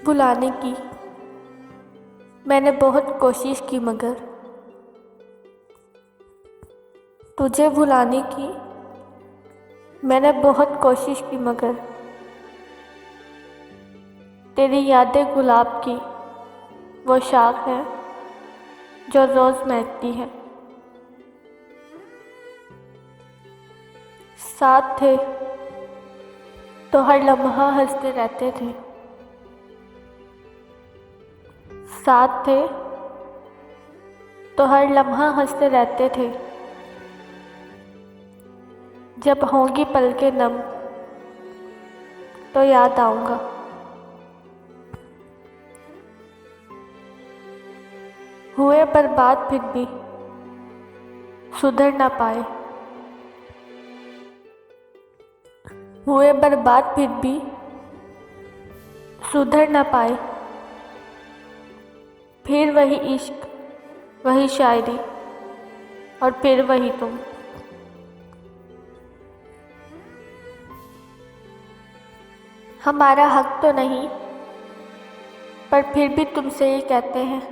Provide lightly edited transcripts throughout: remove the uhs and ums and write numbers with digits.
भुलाने की मैंने बहुत कोशिश की, मगर तुझे भुलाने की मैंने बहुत कोशिश की, मगर तेरी यादें गुलाब की वो शाख है जो रोज महकती है। साथ थे तो हर लम्हा हंसते रहते थे, साथ थे तो हर लम्हा हंसते रहते थे। जब होंगी पलकें नम तो याद आऊंगा। हुए बर्बाद फिर भी सुधर ना पाए, हुए बर्बाद फिर भी सुधर ना पाए। फिर वही इश्क, वही शायरी और फिर वही तुम। हमारा हक तो नहीं, पर फिर भी तुमसे ये कहते हैं।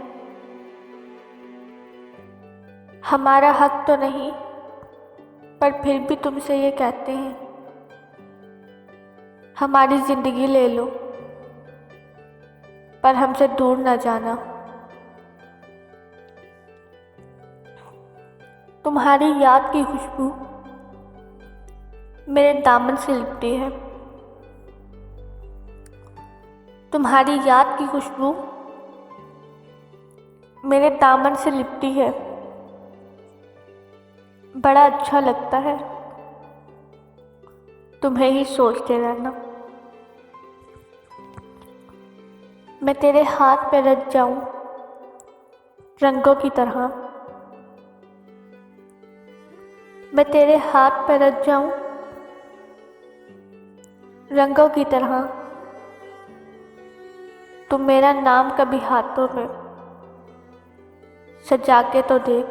हमारा हक तो नहीं, पर फिर भी तुमसे ये कहते हैं। हमारी जिंदगी ले लो, पर हमसे दूर ना जाना। तुम्हारी याद की खुशबू मेरे दामन से लिपटी है। तुम्हारी याद की खुशबू मेरे दामन से लिपटी है। बड़ा अच्छा लगता है तुम्हें ही सोचते रहना। मैं तेरे हाथ पे रच जाऊं रंगों की तरह। मैं तेरे हाथ पे रच जाऊं रंगों की तरह। तुम मेरा नाम कभी हाथों में सजा के तो देख।